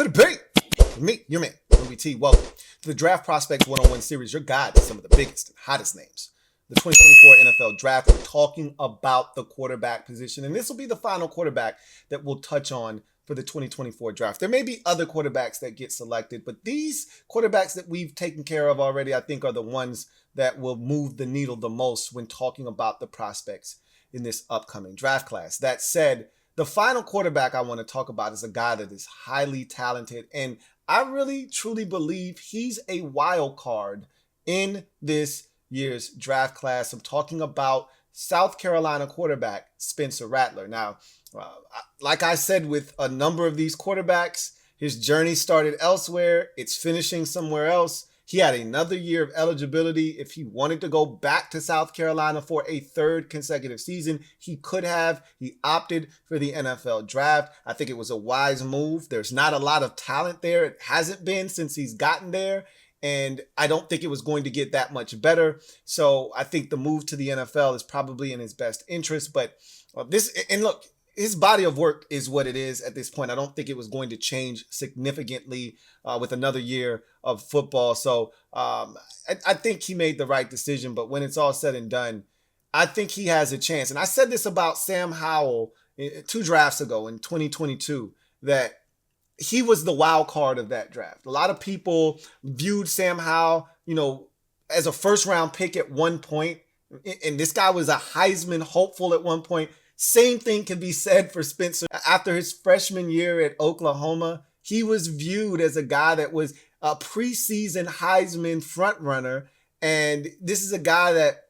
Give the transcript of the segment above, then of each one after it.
could it be? Me, your man, Louie T. Welcome to the Draft Prospects 101 series, your guide to some of the biggest and hottest names. The 2024 NFL Draft, we're talking about the quarterback position, and this will be the final quarterback that we'll touch on for the 2024 draft. There may be other quarterbacks that get selected, but these quarterbacks that we've taken care of already, I think, are the ones that will move the needle the most when talking about the prospects in this upcoming draft class. That said, the final quarterback I want to talk about is a guy that is highly talented, and I really truly believe he's a wild card in this year's draft class. I'm talking about South Carolina quarterback Spencer Rattler. Now, like I said, with a number of these quarterbacks, his journey started elsewhere. It's finishing somewhere else. He had another year of eligibility. If he wanted to go back to South Carolina for a third consecutive season, he could have. He opted for the NFL draft. I think it was a wise move. There's not a lot of talent there. It hasn't been since he's gotten there. And I don't think it was going to get that much better. So I think the move to the NFL is probably in his best interest. But look, his body of work is what it is at this point. I don't think it was going to change significantly with another year of football. So I think he made the right decision. But when it's all said and done, I think he has a chance. And I said this about Sam Howell 2 drafts ago in 2022, that he was the wild card of that draft. A lot of people viewed Sam Howell, as a first round pick at one point. And this guy was a Heisman hopeful at one point. Same thing can be said for Spencer. After his freshman year at Oklahoma, he was viewed as a guy that was a preseason Heisman frontrunner. And this is a guy that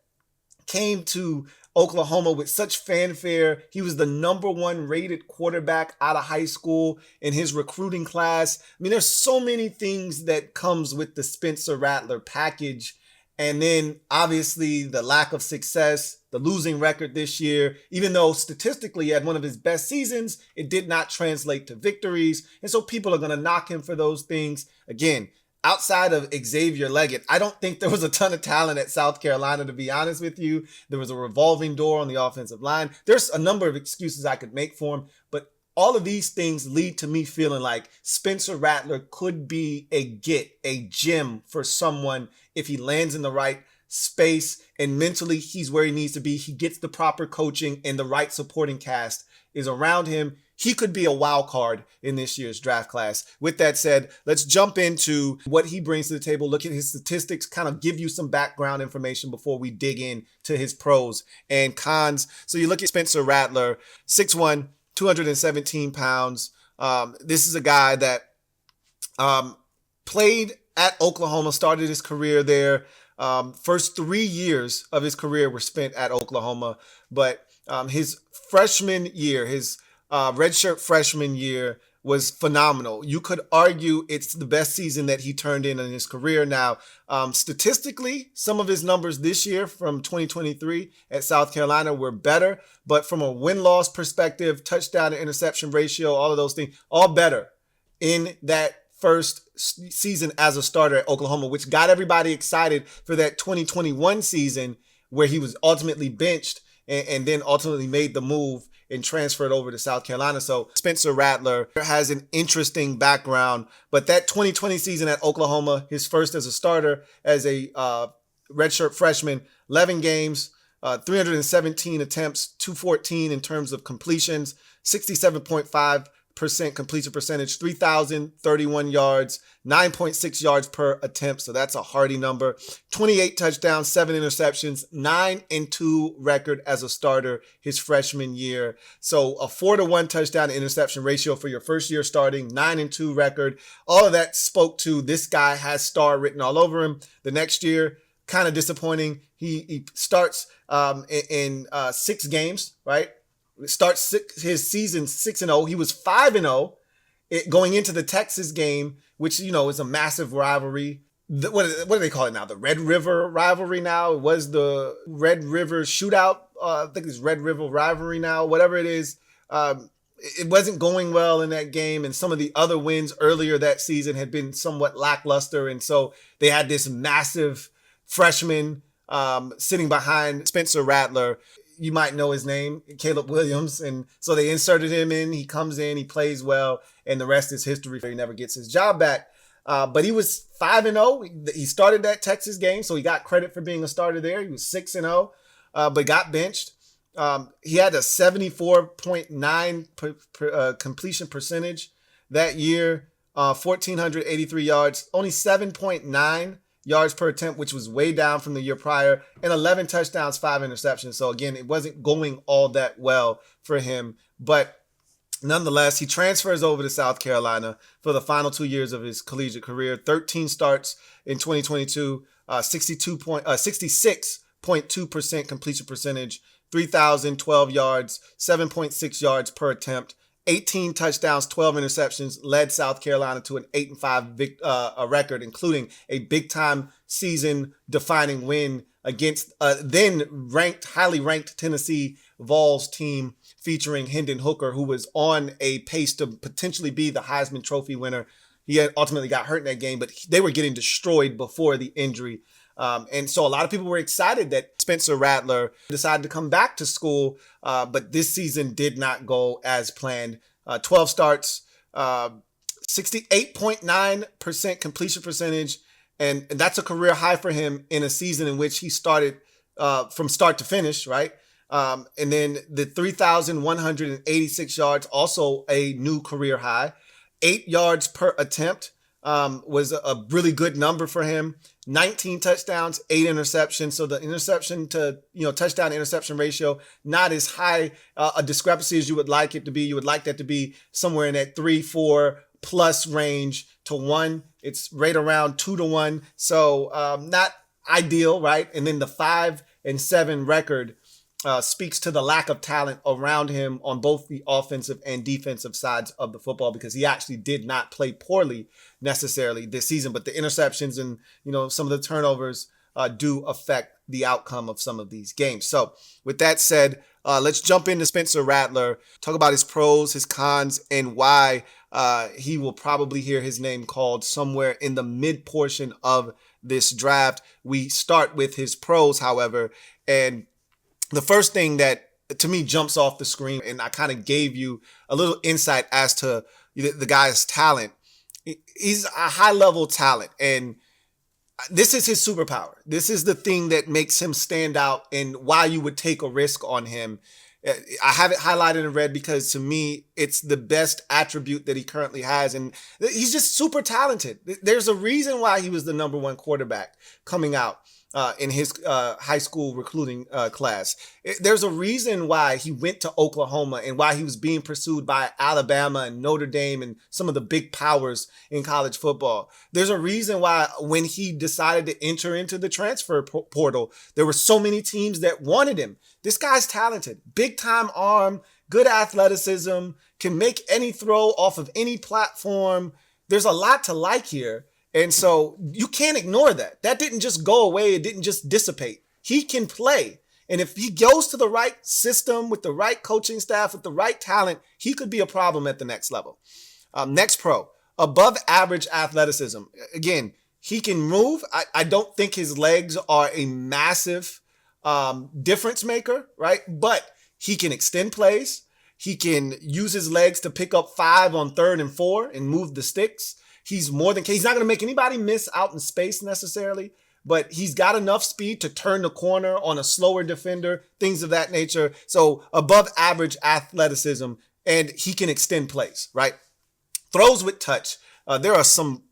came to Oklahoma with such fanfare. He was the #1 rated quarterback out of high school in his recruiting class. I mean, there's so many things that comes with the Spencer Rattler package. And then obviously the lack of success, the losing record this year, even though statistically he had one of his best seasons, it did not translate to victories. And so people are going to knock him for those things. Again, outside of Xavier Leggett, I don't think there was a ton of talent at South Carolina, to be honest with you. There was a revolving door on the offensive line. There's a number of excuses I could make for him, but all of these things lead to me feeling like Spencer Rattler could be a gem for someone if he lands in the right space and mentally he's where he needs to be. He gets the proper coaching and the right supporting cast is around him. He could be a wild card in this year's draft class. With that said, let's jump into what he brings to the table, look at his statistics, kind of give you some background information before we dig in to his pros and cons. So you look at Spencer Rattler, 6'1", 217 pounds. This is a guy that played at Oklahoma, started his career there. First 3 years of his career were spent at Oklahoma, but his freshman year, his redshirt freshman year, was phenomenal. You could argue it's the best season that he turned in his career. Now, statistically, some of his numbers this year from 2023 at South Carolina were better, but from a win-loss perspective, touchdown to interception ratio, all of those things, all better in that first season as a starter at Oklahoma, which got everybody excited for that 2021 season where he was ultimately benched and then ultimately made the move and transferred over to South Carolina. So Spencer Rattler has an interesting background, but that 2020 season at Oklahoma, his first as a starter, as a redshirt freshman, 11 games, 317 attempts, 214 in terms of completions, 67.5% completion percentage, 3,031 yards, 9.6 yards per attempt. So that's a hardy number. 28 touchdowns, 7 interceptions, 9-2 record as a starter his freshman year. So a 4-to-1 touchdown to interception ratio for your first year starting, 9-2 record. All of that spoke to this guy has star written all over him. The next year, kind of disappointing. He starts in 6 games, right? Starts his season 6-0. He was 5-0 going into the Texas game, which, is a massive rivalry. What do they call it now? The Red River rivalry now. It was the Red River shootout. I think it's Red River rivalry now, whatever it is. It wasn't going well in that game, and some of the other wins earlier that season had been somewhat lackluster, and so they had this massive freshman sitting behind Spencer Rattler. you might know his name, Caleb Williams. And so they inserted him in. He comes in, he plays well, and the rest is history. He never gets his job back. But he was 5-0. He started that Texas game, so he got credit for being a starter there. He was 6-0, but got benched. He had a 74.9 completion percentage that year, 1,483 yards, only 7.9 yards per attempt, which was way down from the year prior, and 11 touchdowns, 5 interceptions. So again, it wasn't going all that well for him, but nonetheless, he transfers over to South Carolina for the final 2 years of his collegiate career. 13 starts in 2022, 66.2% completion percentage, 3,012 yards, 7.6 yards per attempt, 18 touchdowns, 12 interceptions, led South Carolina to an 8-5 record, including a big-time season-defining win against then highly ranked Tennessee Vols team featuring Hendon Hooker, who was on a pace to potentially be the Heisman Trophy winner. He had ultimately got hurt in that game, but they were getting destroyed before the injury. And so a lot of people were excited that Spencer Rattler decided to come back to school, but this season did not go as planned. 12 starts, 68.9% completion percentage, and that's a career high for him in a season in which he started from start to finish, right? And then the 3,186 yards, also a new career high. 8 yards per attempt was a really good number for him. 19 touchdowns, 8 interceptions. So the interception to touchdown interception ratio, not as high a discrepancy as you would like it to be. You would like that to be somewhere in that 3-4 plus range to 1. It's right around 2-1. So not ideal, right? And then the 5-7 record speaks to the lack of talent around him on both the offensive and defensive sides of the football, because he actually did not play poorly necessarily this season, but the interceptions and some of the turnovers do affect the outcome of some of these games. So with that said, let's jump into Spencer Rattler, talk about his pros, his cons, and why he will probably hear his name called somewhere in the mid portion of this draft. We start with his pros, however, and the first thing that to me jumps off the screen, and I kind of gave you a little insight as to the guy's talent. He's a high-level talent, and this is his superpower. This is the thing that makes him stand out and why you would take a risk on him. I have it highlighted in red because to me, it's the best attribute that he currently has, and he's just super talented. There's a reason why he was the number 1 quarterback coming out in his high school recruiting class. There's a reason why he went to Oklahoma and why he was being pursued by Alabama and Notre Dame and some of the big powers in college football. There's a reason why when he decided to enter into the transfer portal, there were so many teams that wanted him. This guy's talented, big time arm, good athleticism, can make any throw off of any platform. There's a lot to like here. And so you can't ignore that. That didn't just go away. It didn't just dissipate. He can play. And if he goes to the right system with the right coaching staff, with the right talent, he could be a problem at the next level. Next pro, above average athleticism. Again, he can move. I don't think his legs are a massive difference maker, right? But he can extend plays. He can use his legs to pick up 5 on 3rd and 4 and move the sticks. He's not going to make anybody miss out in space necessarily, but he's got enough speed to turn the corner on a slower defender, things of that nature. So above average athleticism, and he can extend plays, right? Throws with touch. There are some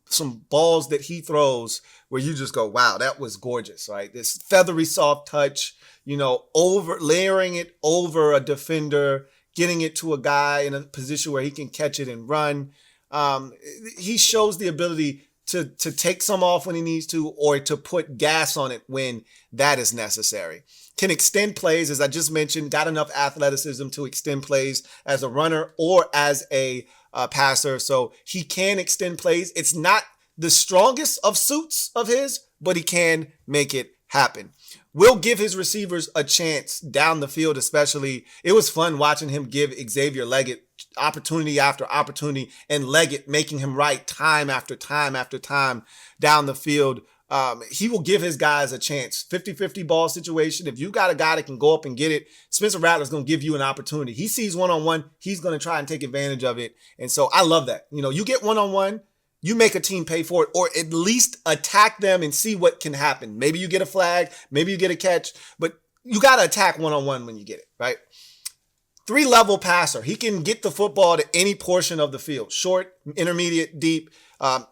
balls that he throws where you just go, wow, that was gorgeous, right? This feathery soft touch, layering it over a defender, getting it to a guy in a position where he can catch it and run. He shows the ability to take some off when he needs to, or to put gas on it when that is necessary. Can extend plays, as I just mentioned, got enough athleticism to extend plays as a runner or as a passer. So he can extend plays. It's not the strongest of suits of his, but he can make it happen. Will give his receivers a chance down the field, especially. It was fun watching him give Xavier Leggett opportunity after opportunity, and Leggett making him right time after time after time down the field. he will give his guys a chance. 50-50 ball situation. If you got a guy that can go up and get it, Spencer Rattler's going to give you an opportunity. He sees one-on-one. He's going to try and take advantage of it. And so I love that. You get one-on-one, you make a team pay for it, or at least attack them and see what can happen. Maybe you get a flag, maybe you get a catch, but you got to attack one-on-one when you get it, right? 3-level passer. He can get the football to any portion of the field. Short, intermediate, deep,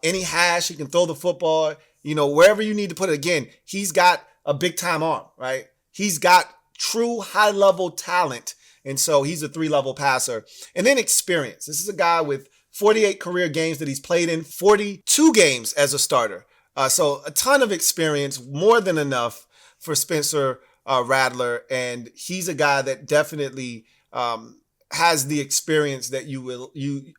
any hash. He can throw the football, wherever you need to put it. Again, he's got a big-time arm, right? He's got true high-level talent, and so he's a 3-level passer. And then experience. This is a guy with 48 career games that he's played in, 42 games as a starter. So a ton of experience, more than enough for Spencer Rattler. And he's a guy that definitely has the experience that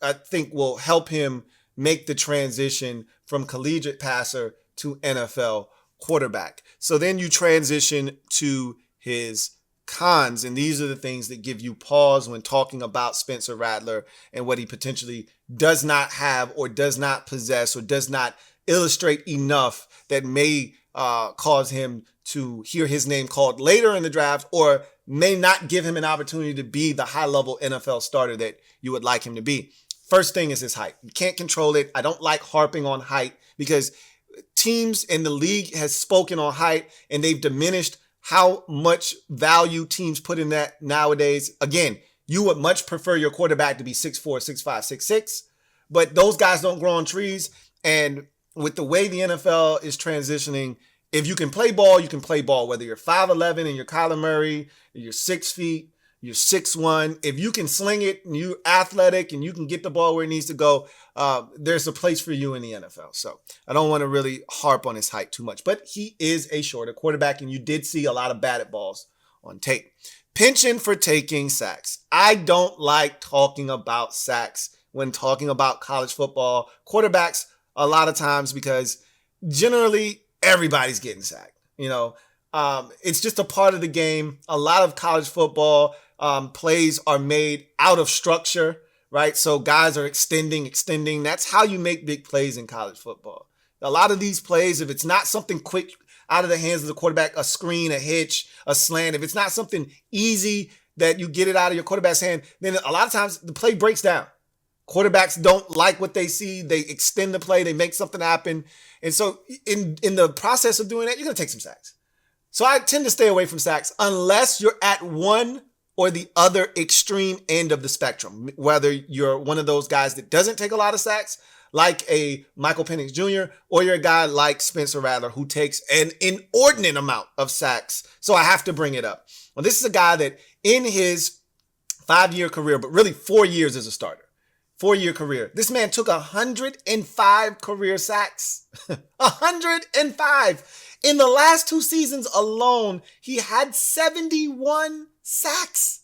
I think will help him make the transition from collegiate passer to NFL quarterback. So then you transition to his cons, and these are the things that give you pause when talking about Spencer Rattler and what he potentially does not have or does not possess or does not illustrate enough that may cause him to hear his name called later in the draft, or may not give him an opportunity to be the high-level NFL starter that you would like him to be. First thing is his height. You can't control it. I don't like harping on height because teams in the league has spoken on height, and they've diminished how much value teams put in that nowadays. Again, you would much prefer your quarterback to be 6'4", 6'5", 6'6", but those guys don't grow on trees. And with the way the NFL is transitioning, if you can play ball, you can play ball, whether you're 5'11" and you're Kyler Murray, you're 6 feet, you're 6'1". If you can sling it and you're athletic and you can get the ball where it needs to go, there's a place for you in the NFL. So I don't want to really harp on his height too much, but he is a shorter quarterback, and you did see a lot of batted balls on tape. Penchant for taking sacks. I don't like talking about sacks when talking about college football quarterbacks a lot of times, because generally everybody's getting sacked. It's just a part of the game. A lot of college football plays are made out of structure, right? So guys are extending. That's how you make big plays in college football. A lot of these plays, if it's not something quick out of the hands of the quarterback, a screen, a hitch, a slant, if it's not something easy that you get it out of your quarterback's hand, then a lot of times the play breaks down. Quarterbacks don't like what they see. They extend the play. They make something happen. And so in the process of doing that, you're going to take some sacks. So I tend to stay away from sacks unless you're at one or the other extreme end of the spectrum, whether you're one of those guys that doesn't take a lot of sacks, like a Michael Penix Jr., or you're a guy like Spencer Rattler who takes an inordinate amount of sacks. So I have to bring it up. Well, this is a guy that in his 5-year career, but really 4 years as a starter, 4-year career, this man took 105 career sacks. 105. In the last 2 seasons alone, he had 71 sacks.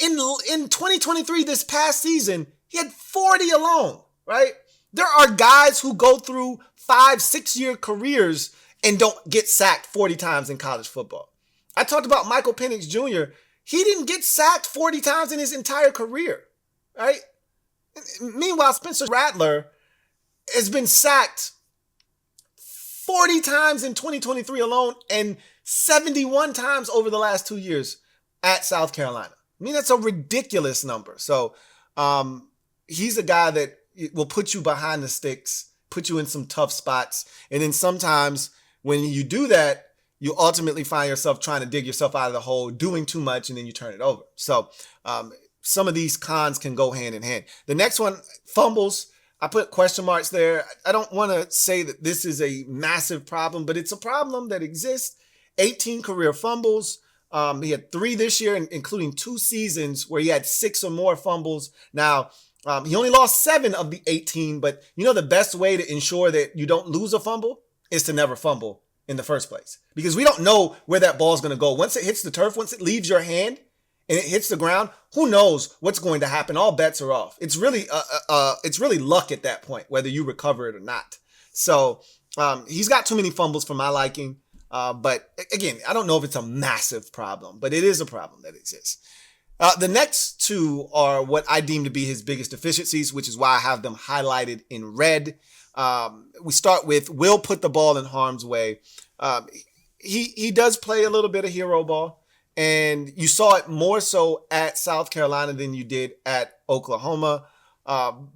In 2023, this past season, he had 40 alone, right? There are guys who go through 5-6-year careers and don't get sacked 40 times in college football. I talked about Michael Penix Jr. He didn't get sacked 40 times in his entire career, right? Meanwhile, Spencer Rattler has been sacked 40 times in 2023 alone and 71 times over the last 2 years at South Carolina. I mean, that's a ridiculous number. So he's a guy that will put you behind the sticks, put you in some tough spots. And then sometimes when you do that, you ultimately find yourself trying to dig yourself out of the hole, doing too much, and then you turn it over. So some of these cons can go hand in hand. The next one, fumbles. I put question marks there. I don't want to say that this is a massive problem, but it's a problem that exists. 18 career fumbles. He had 3 this year, including 2 seasons where he had 6 or more fumbles. Now, he only lost 7 of the 18, but the best way to ensure that you don't lose a fumble is to never fumble in the first place, because we don't know where that ball is going to go. Once it hits the turf, once it leaves your hand and it hits the ground, who knows what's going to happen? All bets are off. It's really luck at that point, whether you recover it or not. So he's got too many fumbles for my liking. But again, I don't know if it's a massive problem, but it is a problem that exists. The next 2 are what I deem to be his biggest deficiencies, which is why I have them highlighted in red. We start with will put the ball in harm's way. Um, he does play a little bit of hero ball, and you saw it more so at South Carolina than you did at Oklahoma. Um,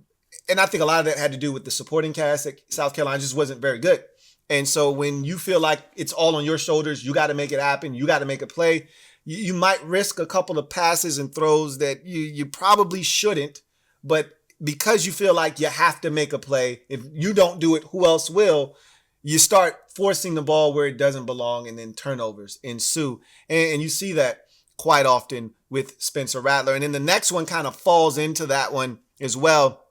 and I think a lot of that had to do with the supporting cast at South Carolina just wasn't very good. And so when you feel like it's all on your shoulders, you got to make it happen. You got to make a play. You might risk a couple of passes and throws that you probably shouldn't, but because you feel like you have to make a play, if you don't do it, who else will? You start forcing the ball where it doesn't belong, and then turnovers ensue. And you see that quite often with Spencer Rattler. And then the next one kind of falls into that one as well.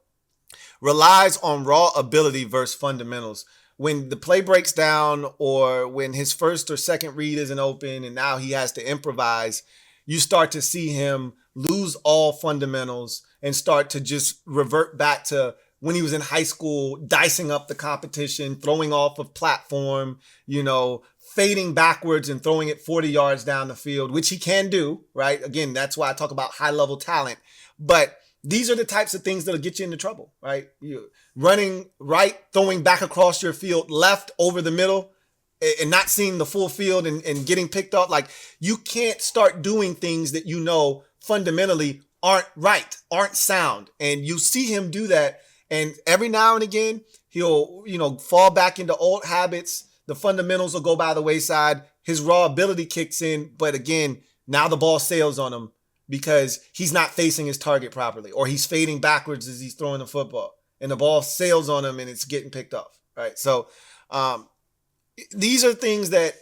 Relies on raw ability versus fundamentals. When the play breaks down or when his first or second read isn't open and now he has to improvise, you start to see him lose all fundamentals and start to just revert back to when he was in high school, dicing up the competition, throwing off of platform, fading backwards and throwing it 40 yards down the field, which he can do, right? Again, that's why I talk about high level talent. But these are the types of things that'll get you into trouble, right? You running right, throwing back across your field, left over the middle, and not seeing the full field and getting picked up. Like, you can't start doing things that fundamentally aren't right, aren't sound. And you see him do that. And every now and again, he'll, fall back into old habits. The fundamentals will go by the wayside. His raw ability kicks in. But again, now the ball sails on him because he's not facing his target properly, or he's fading backwards as he's throwing the football and the ball sails on him and it's getting picked off. Right. So these are things that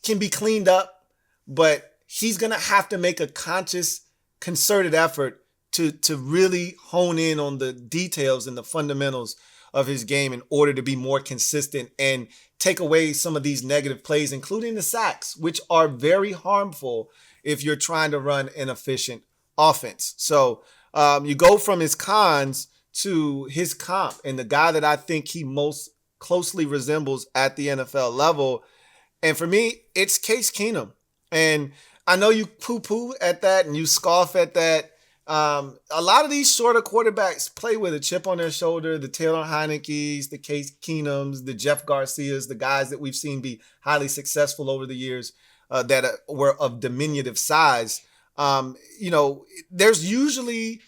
can be cleaned up, but he's going to have to make a conscious, concerted effort to really hone in on the details and the fundamentals of his game in order to be more consistent and take away some of these negative plays, including the sacks, which are very harmful if you're trying to run an efficient offense. So you go from his cons to his comp, and the guy that I think he most closely resembles at the NFL level. And for me, it's Case Keenum. And I know you poo-poo at that and you scoff at that. A lot of these shorter quarterbacks play with a chip on their shoulder. The Taylor Heineke's, the Case Keenums, the Jeff Garcias, the guys that we've seen be highly successful over the years that were of diminutive size. There's usually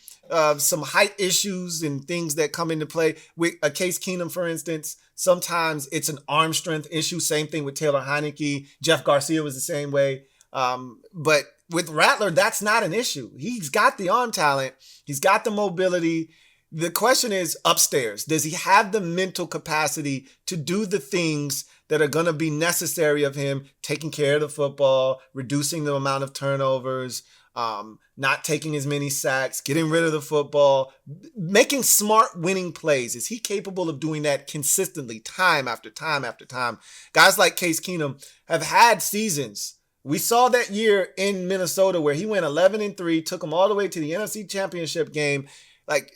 some height issues and things that come into play. With a Case Keenum, for instance, sometimes it's an arm strength issue. Same thing with Taylor Heineke. Jeff Garcia was the same way. But with Rattler, that's not an issue. He's got the arm talent. He's got the mobility. The question is upstairs. Does he have the mental capacity to do the things that are going to be necessary of him, taking care of the football, reducing the amount of turnovers, not taking as many sacks, getting rid of the football, making smart winning plays? Is he capable of doing that consistently time after time after time? Guys like Case Keenum have had seasons. We saw that year in Minnesota where he went 11-3, took them all the way to the NFC Championship game. Like,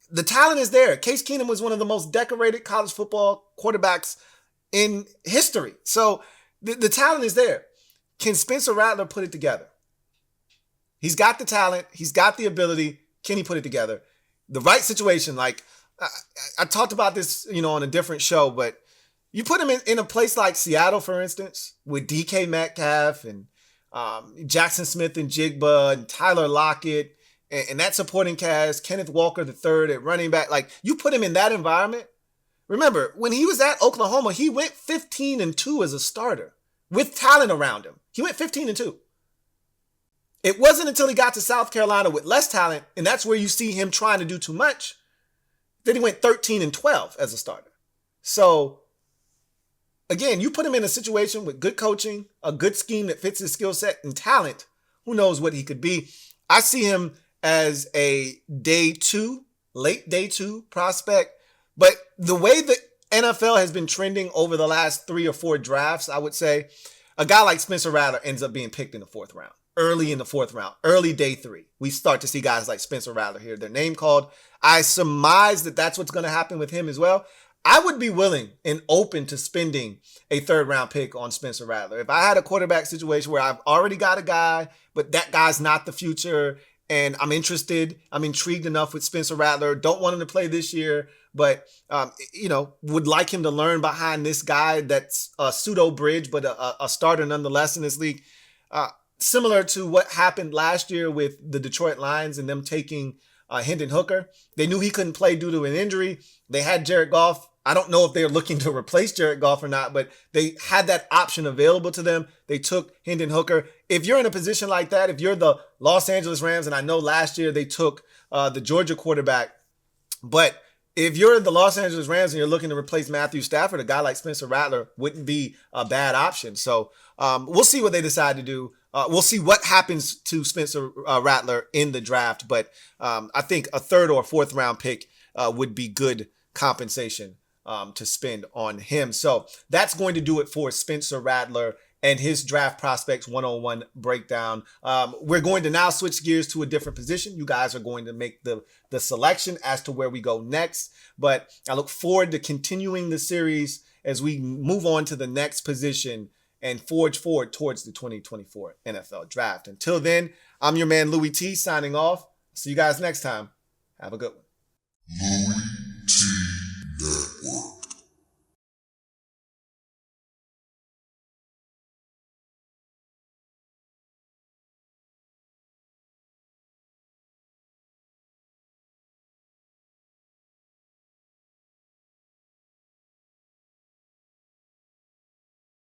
the talent is there. Case Keenum was one of the most decorated college football quarterbacks in history. So the talent is there. Can Spencer Rattler put it together? He's got the talent. He's got the ability. Can he put it together? The right situation. Like, I talked about this, on a different show, but you put him in a place like Seattle, for instance, with DK Metcalf and Jackson Smith and Jigba and Tyler Lockett and that supporting cast, Kenneth Walker III at running back. Like, you put him in that environment. Remember, when he was at Oklahoma, he went 15-2 as a starter with talent around him. He went 15-2. It wasn't until he got to South Carolina with less talent, and that's where you see him trying to do too much, that he went 13-12 as a starter. So, again, you put him in a situation with good coaching, a good scheme that fits his skill set and talent, who knows what he could be. I see him as a late day two prospect. But the way the NFL has been trending over the last 3 or 4 drafts, I would say, a guy like Spencer Rattler ends up being picked in the 4th round, early in the 4th round, early day 3. We start to see guys like Spencer Rattler hear their name called. I surmise that that's what's going to happen with him as well. I would be willing and open to spending a 3rd round pick on Spencer Rattler. If I had a quarterback situation where I've already got a guy, but that guy's not the future, and I'm intrigued enough with Spencer Rattler, don't want him to play this year, but would like him to learn behind this guy that's a pseudo bridge, but a starter nonetheless in this league. Similar to what happened last year with the Detroit Lions and them taking Hendon Hooker. They knew he couldn't play due to an injury. They had Jared Goff. I don't know if they're looking to replace Jared Goff or not, but they had that option available to them. They took Hendon Hooker. If you're in a position like that, if you're the Los Angeles Rams, and I know last year they took the Georgia quarterback, but if you're the Los Angeles Rams and you're looking to replace Matthew Stafford, a guy like Spencer Rattler wouldn't be a bad option. So we'll see what they decide to do. We'll see what happens to Spencer Rattler in the draft. But I think a third or fourth round pick would be good compensation to spend on him. So that's going to do it for Spencer Rattler and his draft prospects one-on-one breakdown. We're going to now switch gears to a different position. You guys are going to make the selection as to where we go next. But I look forward to continuing the series as we move on to the next position and forge forward towards the 2024 NFL Draft. Until then, I'm your man Louie T signing off. See you guys next time. Have a good one.